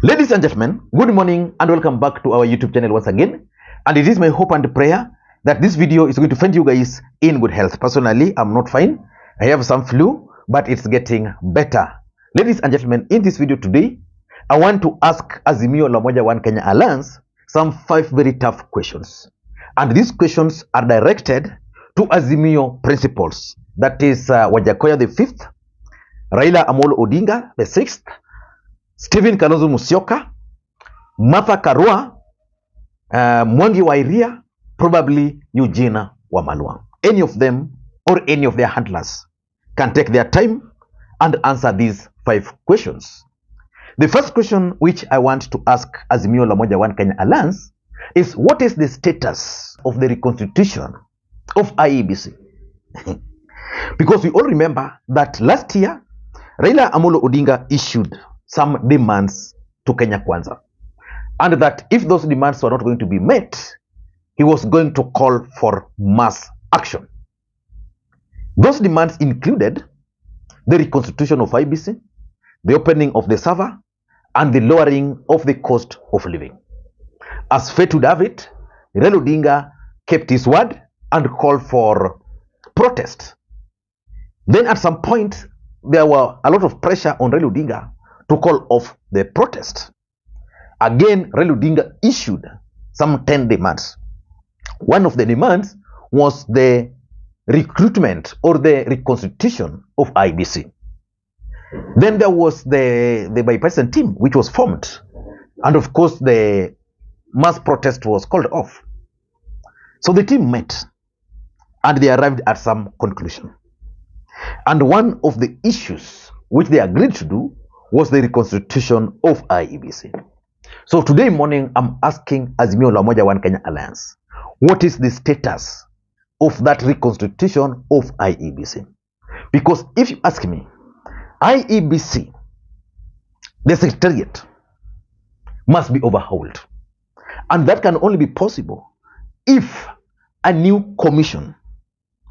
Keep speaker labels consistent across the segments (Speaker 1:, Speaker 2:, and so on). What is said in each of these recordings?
Speaker 1: Ladies and gentlemen, good morning and welcome back to our YouTube channel once again. And it is my hope and prayer that this video is going to find you guys in good health. Personally, I'm not fine. I have some flu, but it's getting better. Ladies and gentlemen, in this video today, I want to ask Azimio la Umoja One Kenya Alliance some 5 very tough questions. And these questions are directed to Azimio principles. That is Wajakoya the 5th, Raila Odinga the 6th, Stephen Kalonzo Musyoka, Martha Karua, Mwangi Wairia, probably Eugene Wamalwa. Any of them or any of their handlers can take their time and answer these 5 questions. The first question which I want to ask Azimio la Umoja One Kenya Alliance is, what is the status of the reconstitution of IEBC? Because we all remember that last year, Raila Odinga issued some demands to Kenya Kwanza, and that if those demands were not going to be met, he was going to call for mass action. Those demands included the reconstitution of IEBC, the opening of the server, and the lowering of the cost of living. As fate would have it, Raila Odinga kept his word and called for protest. Then at some point, there were a lot of pressure on Raila Odinga to call off the protest. Again, Raila Odinga issued some 10 demands. One of the demands was the recruitment or the reconstitution of IEBC. Then there was the bipartisan team which was formed, and of course the mass protest was called off. So the team met and they arrived at some conclusion. And one of the issues which they agreed to do was the reconstitution of IEBC. So today morning, I'm asking Azimio la Umoja One Kenya Alliance, what is the status of that reconstitution of IEBC? Because if you ask me, IEBC, the secretariat, must be overhauled. And that can only be possible if a new commission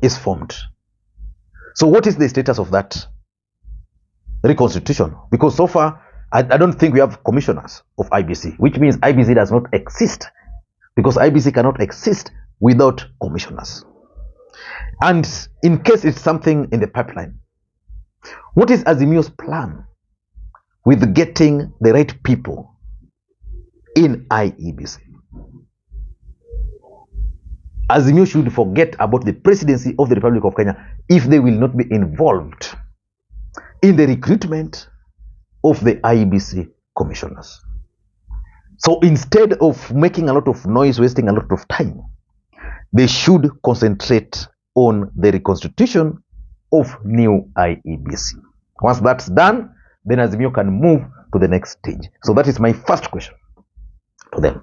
Speaker 1: is formed. So what is the status of that reconstitution? Because so far, I don't think we have commissioners of IEBC, which means IEBC does not exist, because IEBC cannot exist without commissioners. And in case it's something in the pipeline, what is Azimio's plan with getting the right people in IEBC? Azimio should forget about the presidency of the Republic of Kenya if they will not be involved in the recruitment of the IEBC commissioners. So instead of making a lot of noise, wasting a lot of time, they should concentrate on the reconstitution of new IEBC. Once that's done, then Azimio can move to the next stage. So that is my first question to them.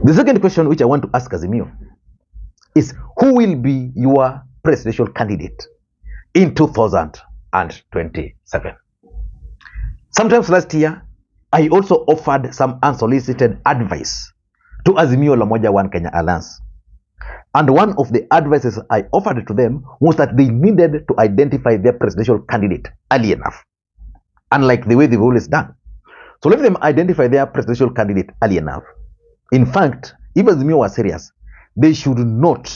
Speaker 1: The second question which I want to ask Azimio is, who will be your presidential candidate in 2027? Sometimes last year, I also offered some unsolicited advice to Azimio la Umoja One Kenya Alliance. And one of the advices I offered to them was that they needed to identify their presidential candidate early enough, unlike the way they've always done. So let them identify their presidential candidate early enough. In fact, if Azimio was serious, they should not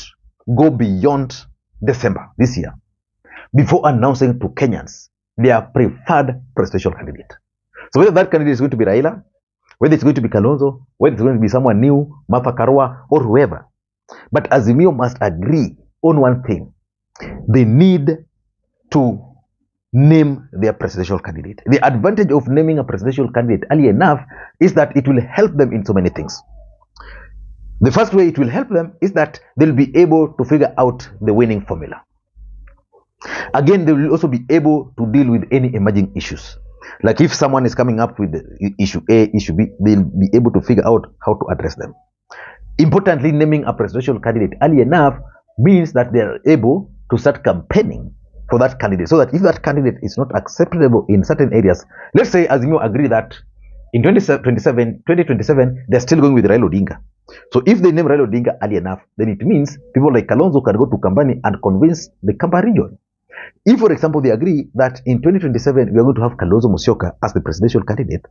Speaker 1: go beyond December this year before announcing to Kenyans their preferred presidential candidate. So whether that candidate is going to be Raila, whether it's going to be Kalonzo, whether it's going to be someone new, Martha Karua, or whoever. But Azimio must agree on one thing. They need to name their presidential candidate. The advantage of naming a presidential candidate early enough is that it will help them in so many things. The first way it will help them is that they'll be able to figure out the winning formula. Again, they will also be able to deal with any emerging issues. Like if someone is coming up with issue A, issue B, they'll be able to figure out how to address them. Importantly, naming a presidential candidate early enough means that they are able to start campaigning for that candidate, so that if that candidate is not acceptable in certain areas, let's say Azimio agree that in 2027, they're still going with Raila Odinga. So if they name Raila Odinga early enough, then it means people like Kalonzo can go to Kambani and convince the Kamba region. If, for example, they agree that in 2027, we are going to have Kalonzo Musyoka as the presidential candidate,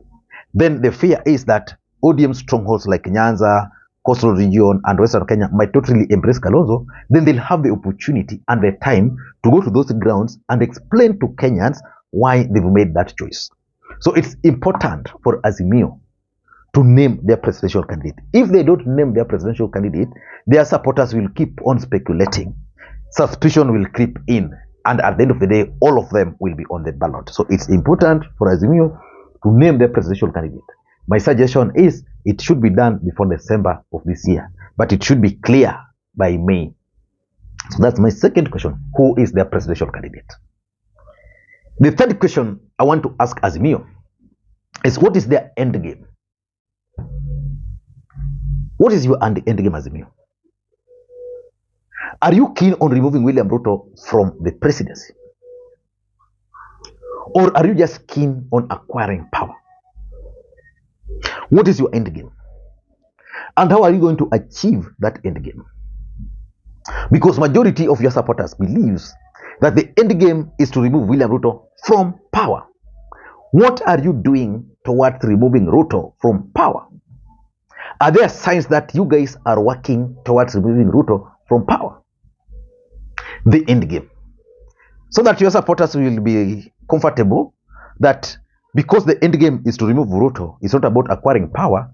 Speaker 1: then the fear is that ODM strongholds like Nyanza, Coastal Region, and Western Kenya might not really embrace Kalonzo. Then they'll have the opportunity and the time to go to those grounds and explain to Kenyans why they've made that choice. So it's important for Azimio to name their presidential candidate. If they don't name their presidential candidate, their supporters will keep on speculating. Suspicion will creep in, and at the end of the day, all of them will be on the ballot. So it's important for Azimio to name their presidential candidate. My suggestion is it should be done before December of this year, but it should be clear by May. So that's my second question. Who is their presidential candidate? The third question I want to ask Azimio is, what is their end game? What is your end game, Azimio? Are you keen on removing William Ruto from the presidency? Or are you just keen on acquiring power? What is your end game? And how are you going to achieve that end game? Because majority of your supporters believes that the end game is to remove William Ruto from power. What are you doing towards removing Ruto from power? Are there signs that you guys are working towards removing Ruto from power? The end game. So that your supporters will be comfortable that because the end game is to remove Ruto, it's not about acquiring power.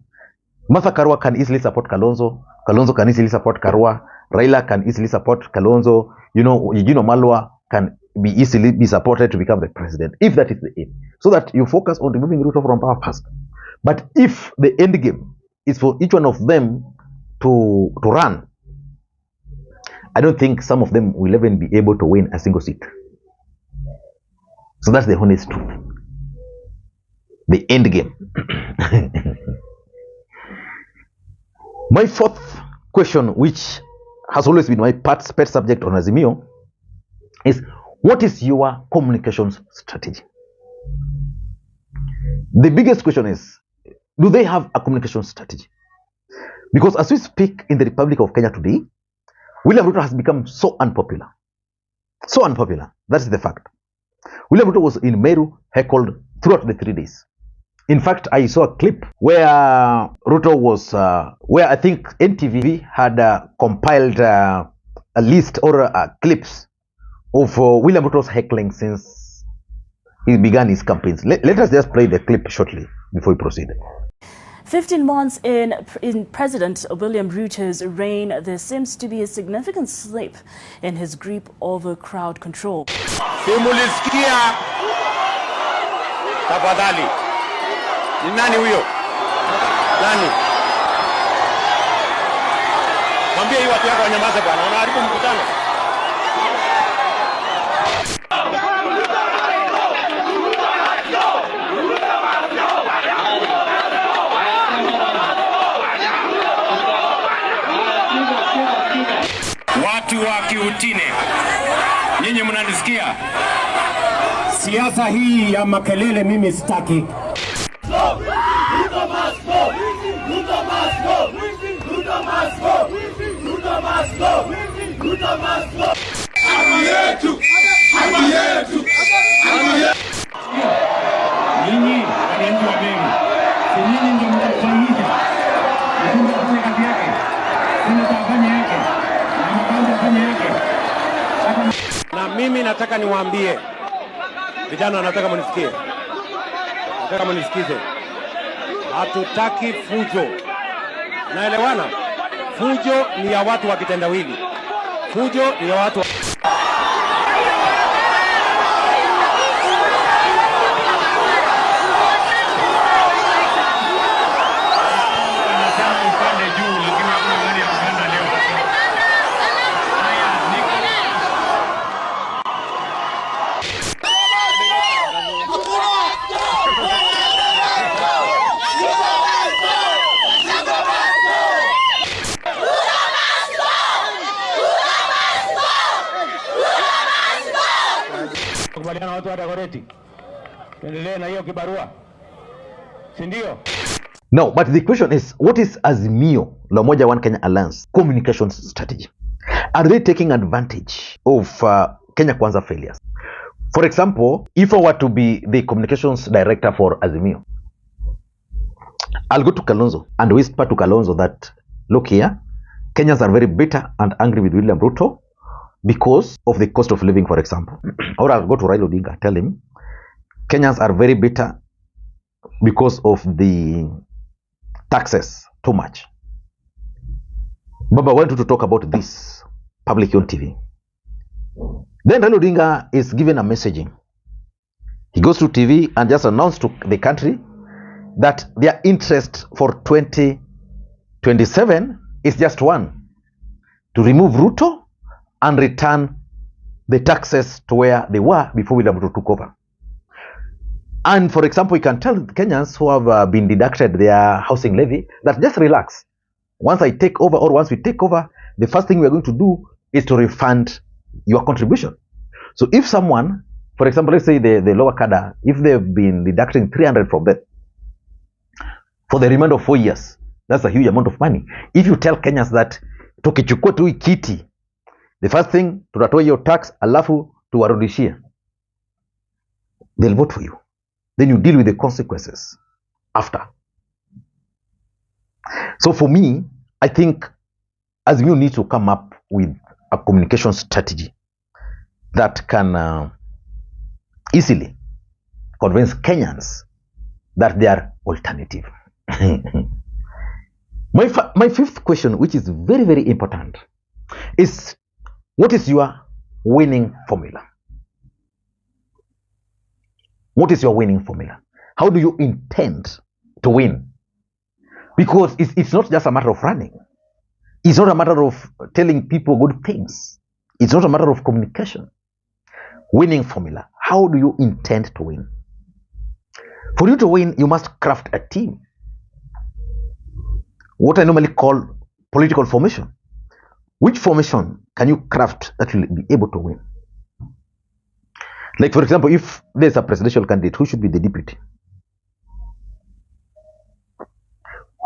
Speaker 1: Martha Karua can easily support Kalonzo. Kalonzo can easily support Karua. Raila can easily support Kalonzo. Eugene Malwa can be easily be supported to become the president, if that is the aim. So that you focus on removing Ruto from power first. But if the end game is for each one of them to run, I don't think some of them will even be able to win a single seat. So that's the honest truth. The end game. My fourth question, which has always been my pet subject on Azimio, is what is your communications strategy? The biggest question is, do they have a communication strategy? Because as we speak in the Republic of Kenya today, William Ruto has become so unpopular. So unpopular. That's the fact. William Ruto was in Meru, heckled throughout the 3 days. In fact, I saw a clip where Ruto was, where I think NTV had compiled a list or clips of William Ruto's heckling since he began his campaigns. Let us just play the clip shortly before we proceed.
Speaker 2: 15 months in President William Ruto's reign, there seems to be a significant slip in his grip over crowd control.
Speaker 3: Simulisikia tafadhali. Ni nani huyo? Nani? Mwambie hiyo watu yako wanyamaze bwana, wanaharibu mkutano. Watu wa Kiutine, nyinyi mnanisikia?
Speaker 4: Siasa hii ya makelele mimi sitaki. Nyinyi wananchi wa Meru, nyinyi ndio mtafanyia. Ndio mtafanya kazi yake. Ndio mtafanya yake.
Speaker 3: Na mimi nataka niwaambie vijana, nataka mnisikie, nataka mnisikize. Hatutaki fujo, naelewana? Fujo ni ya watu wa kitendawili, fujo ni ya watu
Speaker 4: watu wa Dagoretti. Endelee na hiyo kibarua. Si ndio?
Speaker 1: No, but the question is, what is Azimio la Umoja One Kenya Alliance communications strategy? Are they taking advantage of Kenya Kwanza failures? For example, if I were to be the communications director for Azimio, I'll go to Kalonzo and whisper to Kalonzo that, look here, Kenyans are very bitter and angry with William Ruto because of the cost of living, for example. Or I'll go to Raila Odinga, tell him, Kenyans are very bitter because of the taxes, too much. Baba, I want you to talk about this publicly on TV. Then Raila Odinga is given a messaging. He goes to TV and just announced to the country that their interest for 2027 is just one, to remove Ruto and return the taxes to where they were before William Ruto took over. And for example, you can tell Kenyans who have been deducted their housing levy that just relax. Once I take over, or once we take over, the first thing we're going to do is to refund your contribution. So if someone, for example, let's say the lower cadre, if they've been deducting 300 from them for the remainder of 4 years, that's a huge amount of money. If you tell Kenyans that tukichukua tu kiti, the first thing tutatoa your tax alafu tuwarudishie, they'll vote for you. Then you deal with the consequences after. So for me, I think Azimio needs to come up with a communication strategy that can easily convince Kenyans that they are alternative. My fifth question, which is very, very important, is what is your winning formula? What is your winning formula? How do you intend to win? Because it's not just a matter of running. It's not a matter of telling people good things. It's not a matter of communication. Winning formula. How do you intend to win? For you to win, you must craft a team. What I normally call political formation. Which formation can you craft that will be able to win? Like, for example, if there's a presidential candidate, who should be the deputy?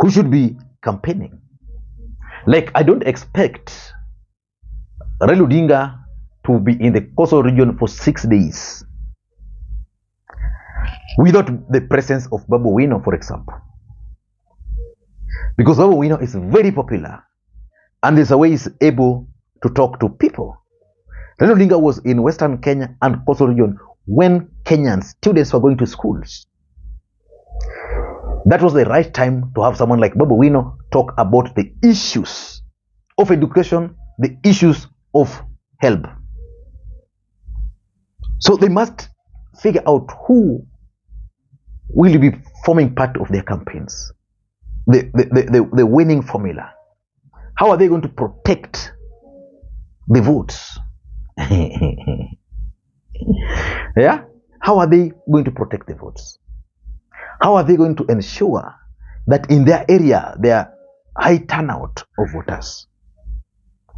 Speaker 1: Who should be campaigning? Like, I don't expect Raila Odinga to be in the coastal region for 6 days without the presence of Babu Wino, for example. Because Babu Wino is very popular and there's a way he's able to talk to people. Raila Odinga was in Western Kenya and coastal region when Kenyan students were going to schools. That was the right time to have someone like Babu Wino talk about the issues of education, the issues of health. So they must figure out who will be forming part of their campaigns. The winning formula. How are they going to protect the votes? Yeah? How are they going to protect the votes? How are they going to ensure that in their area there are high turnout of voters?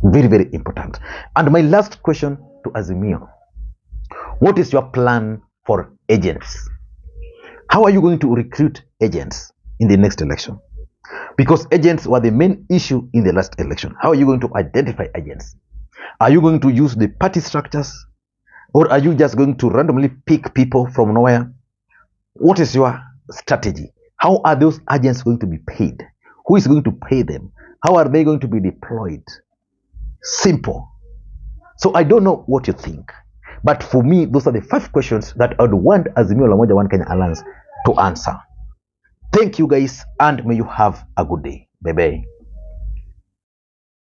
Speaker 1: Very, very important. And my last question to Azimio. What is your plan for agents? How are you going to recruit agents in the next election? Because agents were the main issue in the last election. How are you going to identify agents? Are you going to use the party structures? Or are you just going to randomly pick people from nowhere? What is your strategy? How are those agents going to be paid? Who is going to pay them? How are they going to be deployed? Simple. So I don't know what you think. But for me, those are the 5 questions that I would want Azimio la Umoja One Kenya Alliance to answer. Thank you guys and may you have a good day. Bye-bye.